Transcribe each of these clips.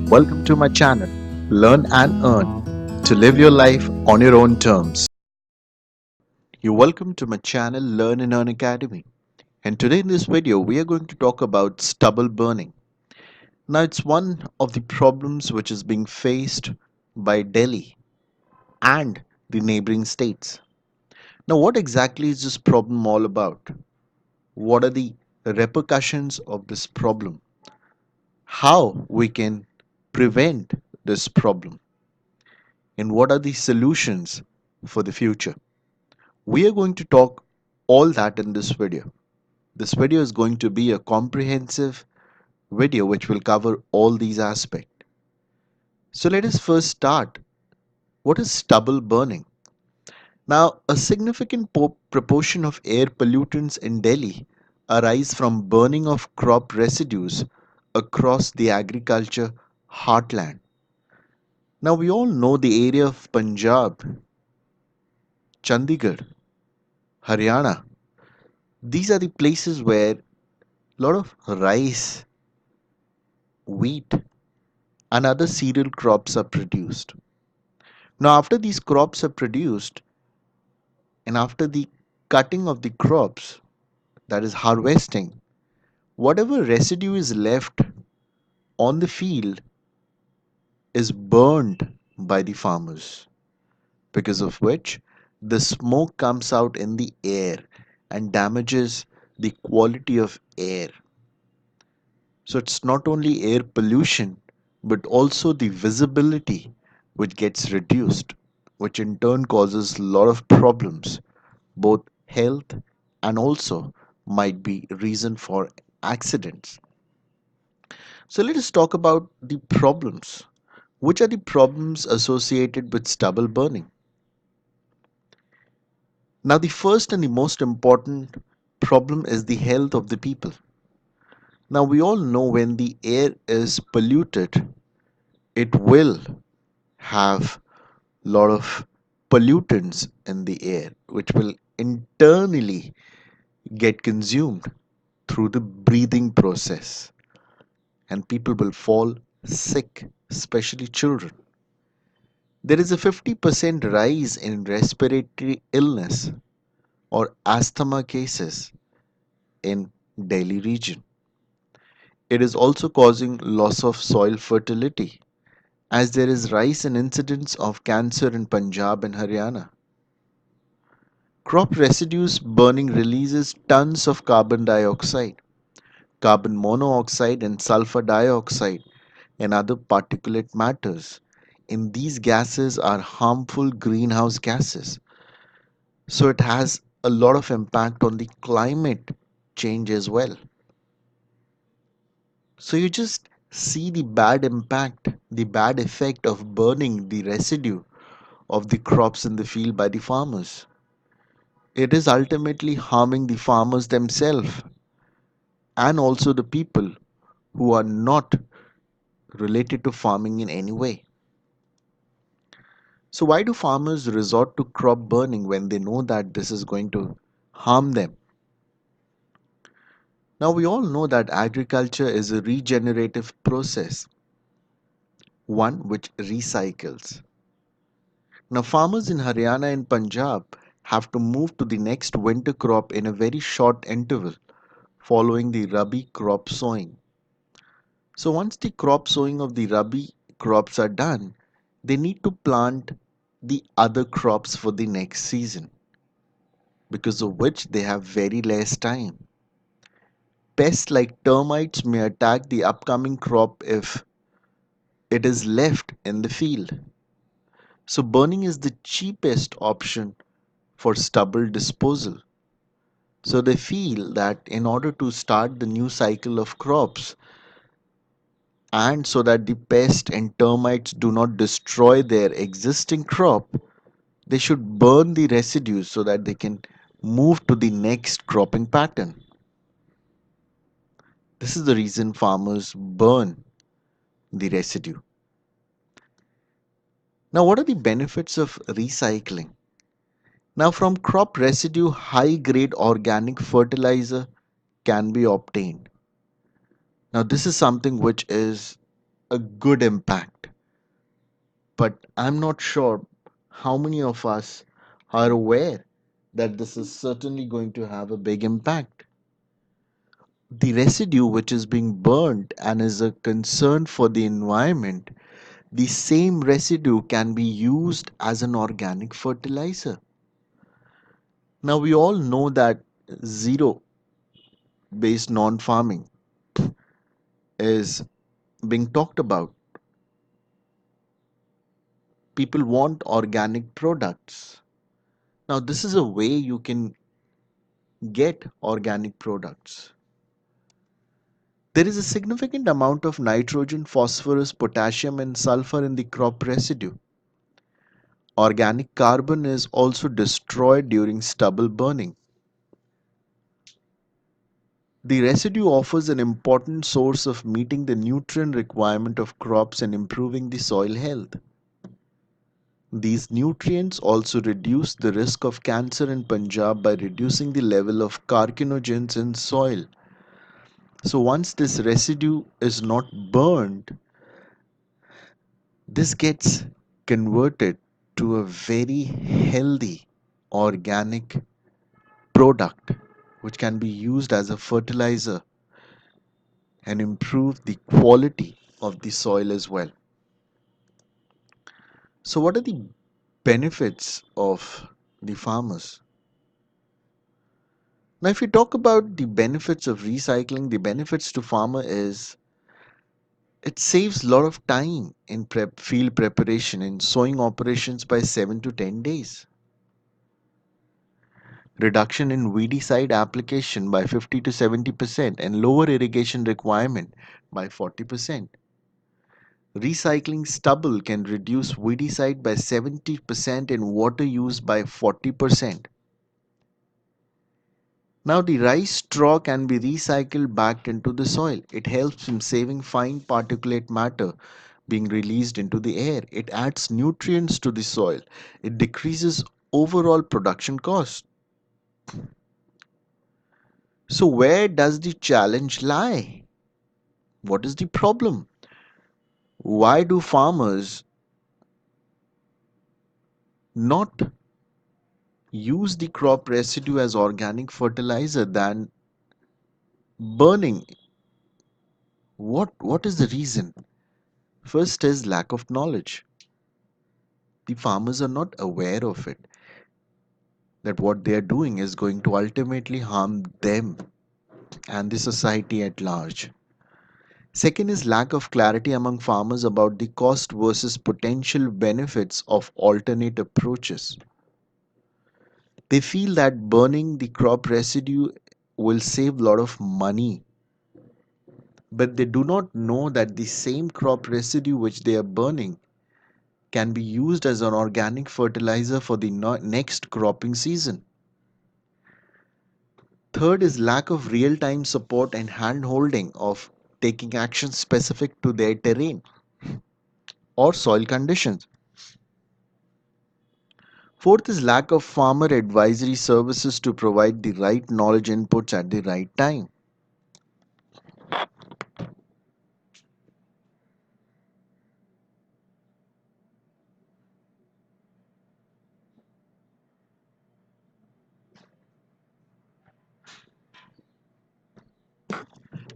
Welcome to my channel, Learn and Earn, to live your life on your own terms. You're welcome to my channel, Learn and Earn Academy. And today in this video, we are going to talk about stubble burning. Now, it's one of the problems which is being faced by Delhi and the neighboring states. Now, what exactly is this problem all about? What are the repercussions of this problem? How we can prevent this problem? And what are the solutions for the future? We are going to talk all that in this video. This video is going to be a comprehensive video which will cover all these aspects. So let us first start. What is stubble burning? Now, a significant proportion of air pollutants in Delhi arise from burning of crop residues across the agriculture heartland. Now, we all know the area of Punjab, Chandigarh, Haryana. These are the places where a lot of rice, wheat, and other cereal crops are produced. Now, after these crops are produced and after the cutting of the crops, that is harvesting, whatever residue is left on the field is burned by the farmers, because of which the smoke comes out in the air and damages the quality of air. So it's not only air pollution, but also the visibility which gets reduced, which in turn causes a lot of problems, both health and also might be reason for accidents. So let us talk about the problems. Which are the problems associated with stubble burning? Now, the first and the most important problem is the health of the people. Now, we all know when the air is polluted, it will have a lot of pollutants in the air, which will internally get consumed through the breathing process, and people will fall sick, especially children. There is a 50% rise in respiratory illness or asthma cases in Delhi region. It is also causing loss of soil fertility, as there is rise in incidence of cancer in Punjab and Haryana. Crop residues burning releases tons of carbon dioxide, carbon monoxide, and sulfur dioxide, and other particulate matters. And these gases are harmful greenhouse gases. So it has a lot of impact on the climate change as well. So you just see the bad impact, the bad effect of burning the residue of the crops in the field by the farmers. It is ultimately harming the farmers themselves and also the people who are not related to farming in any way. So, why do farmers resort to crop burning when they know that this is going to harm them? Now, we all know that agriculture is a regenerative process, one which recycles. Now, farmers in Haryana and Punjab have to move to the next winter crop in a very short interval following the Rabi crop sowing. So, once the crop sowing of the Rabi crops are done, they need to plant the other crops for the next season, because of which they have very less time. Pests like termites may attack the upcoming crop if it is left in the field. So, burning is the cheapest option for stubble disposal. So, they feel that in order to start the new cycle of crops, and so that the pests and termites do not destroy their existing crop, they should burn the residues so that they can move to the next cropping pattern. This is the reason farmers burn the residue. Now, what are the benefits of recycling? Now, from crop residue, high grade organic fertilizer can be obtained. Now, this is something which is a good impact. But I'm not sure how many of us are aware that this is certainly going to have a big impact. The residue which is being burned and is a concern for the environment, the same residue can be used as an organic fertilizer. Now, we all know that zero based non farming is being talked about. People want organic products. Now, this is a way you can get organic products. There is a significant amount of nitrogen, phosphorus, potassium, and sulfur in the crop residue. Organic carbon is also destroyed during stubble burning. The residue offers an important source of meeting the nutrient requirement of crops and improving the soil health. These nutrients also reduce the risk of cancer in Punjab by reducing the level of carcinogens in soil. So once this residue is not burned, this gets converted to a very healthy organic product which can be used as a fertilizer and improve the quality of the soil as well. So, what are the benefits of the farmers? Now, if we talk about the benefits of recycling, the benefits to farmer is it saves a lot of time in field preparation and sowing operations by 7 to 10 days. Reduction in weedicide application by 50 to 70% and lower irrigation requirement by 40%. Recycling stubble can reduce weedicide by 70% and water use by 40%. Now the rice straw can be recycled back into the soil. It helps in saving fine particulate matter being released into the air. It adds nutrients to the soil. It decreases overall production cost. So where does the challenge lie? What is the problem? Why do farmers not use the crop residue as organic fertilizer than burning? What is the reason? First is lack of knowledge. The farmers are not aware of it, that what they are doing is going to ultimately harm them and the society at large. Second is lack of clarity among farmers about the cost versus potential benefits of alternate approaches. They feel that burning the crop residue will save a lot of money, but they do not know that the same crop residue which they are burning can be used as an organic fertilizer for the next cropping season. Third is lack of real time support and hand holding of taking action specific to their terrain or soil conditions. Fourth is lack of farmer advisory services to provide the right knowledge inputs at the right time.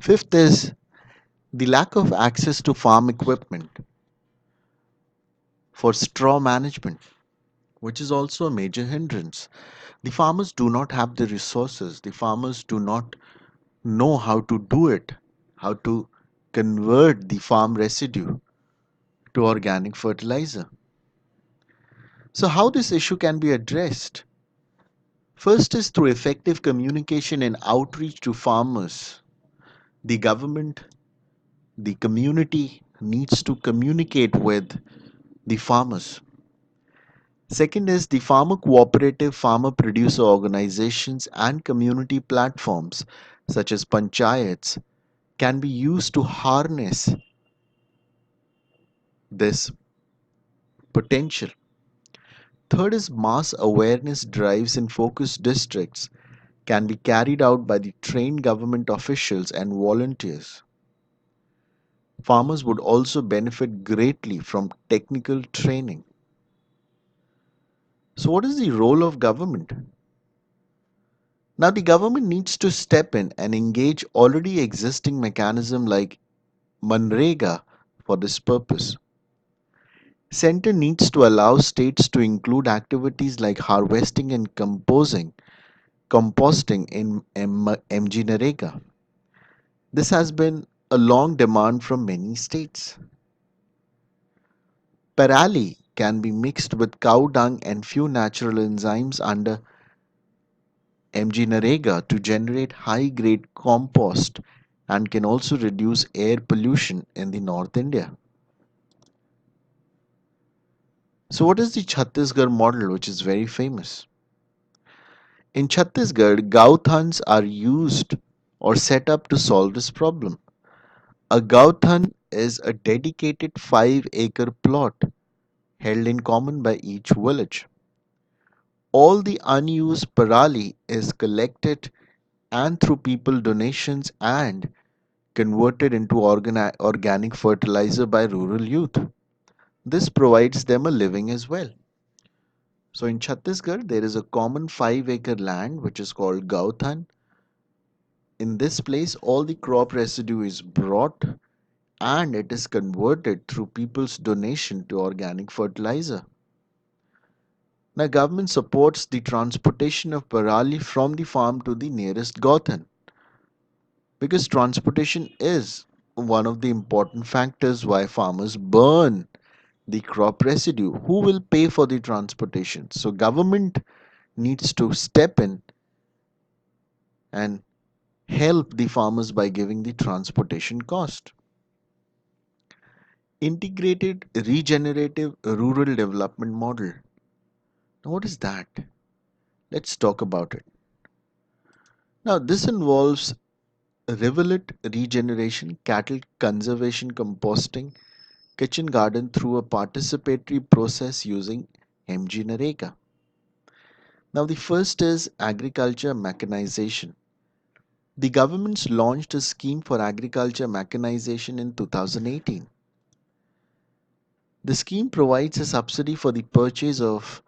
Fifth is the lack of access to farm equipment for straw management, which is also a major hindrance. The farmers do not have the resources, the farmers do not know how to do it, how to convert the farm residue to organic fertilizer. So, how this issue can be addressed? First is through effective communication and outreach to farmers. The government, the community needs to communicate with the farmers. Second is the farmer cooperative, farmer producer organizations, and community platforms such as panchayats can be used to harness this potential. Third is mass awareness drives in focus districts can be carried out by the trained government officials and volunteers. Farmers would also benefit greatly from technical training. So, what is the role of government? Now, the government needs to step in and engage already existing mechanism like Manrega for this purpose. Center needs to allow states to include activities like harvesting and composting in MG Narega. This has been a long demand from many states. Parali can be mixed with cow dung and few natural enzymes under MG Narega to generate high grade compost and can also reduce air pollution in the North India. So, what is the Chhattisgarh model, which is very famous? In Chhattisgarh, Gauthans are used or set up to solve this problem. A Gauthan is a dedicated 5-acre plot held in common by each village. All the unused parali is collected and through people donations and converted into organic fertilizer by rural youth. This provides them a living as well. So in Chhattisgarh, there is a common 5-acre land which is called Gauthan. In this place, all the crop residue is brought and it is converted through people's donation to organic fertilizer. Now, government supports the transportation of parali from the farm to the nearest Gauthan because transportation is one of the important factors why farmers burn the crop residue. Who will pay for the transportation? So, government needs to step in and help the farmers by giving the transportation cost. Integrated regenerative rural development model. Now, what is that? Let's talk about it. Now, this involves rivulet regeneration, cattle conservation, composting, kitchen garden through a participatory process using MG Nareka. Now, the first is agriculture mechanization. The government's launched a scheme for agriculture mechanization in 2018. The scheme provides a subsidy for the purchase of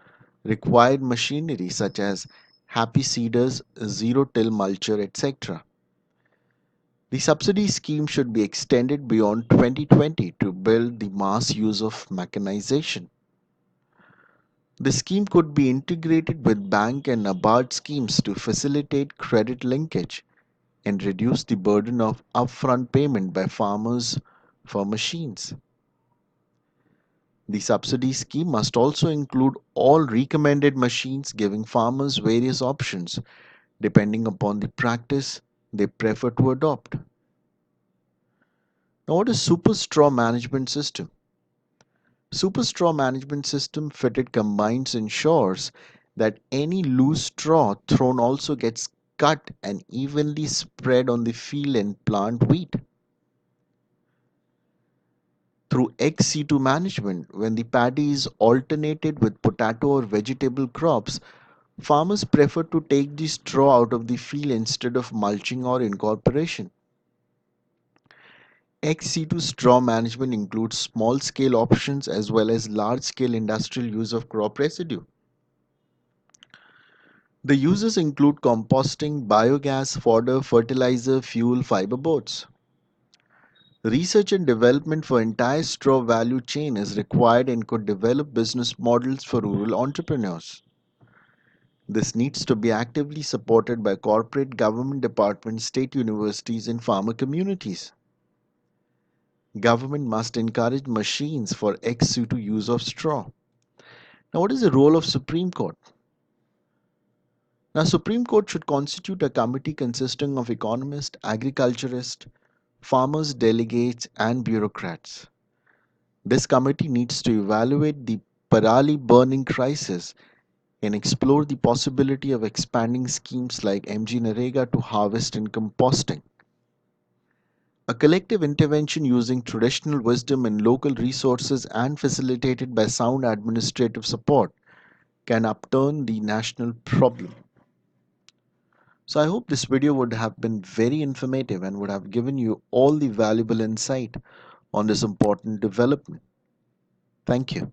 required machinery such as happy seeders, zero till mulcher, etc. The subsidy scheme should be extended beyond 2020 to build the mass use of mechanization. The scheme could be integrated with bank and NABARD schemes to facilitate credit linkage and reduce the burden of upfront payment by farmers for machines. The subsidy scheme must also include all recommended machines, giving farmers various options depending upon the practice they prefer to adopt. Now, what is super straw management system? Super straw management system fitted combines ensures that any loose straw thrown also gets cut and evenly spread on the field and plant wheat. Through ex-situ management, when the paddy is alternated with potato or vegetable crops, farmers prefer to take the straw out of the field instead of mulching or incorporation. Ex-situ straw management includes small-scale options as well as large-scale industrial use of crop residue. The uses include composting, biogas, fodder, fertilizer, fuel, fiber boards. Research and development for entire straw value chain is required and could develop business models for rural entrepreneurs. This needs to be actively supported by corporate government departments, state universities, and farmer communities. Government must encourage machines for ex situ use of straw. Now, what is the role of Supreme Court? Now, Supreme Court should constitute a committee consisting of economists, agriculturists, farmers, delegates, and bureaucrats. This committee needs to evaluate the Parali burning crisis and explore the possibility of expanding schemes like MG Narega to harvest and composting. A collective intervention using traditional wisdom and local resources and facilitated by sound administrative support can upturn the national problem. So I hope this video would have been very informative and would have given you all the valuable insight on this important development. Thank you.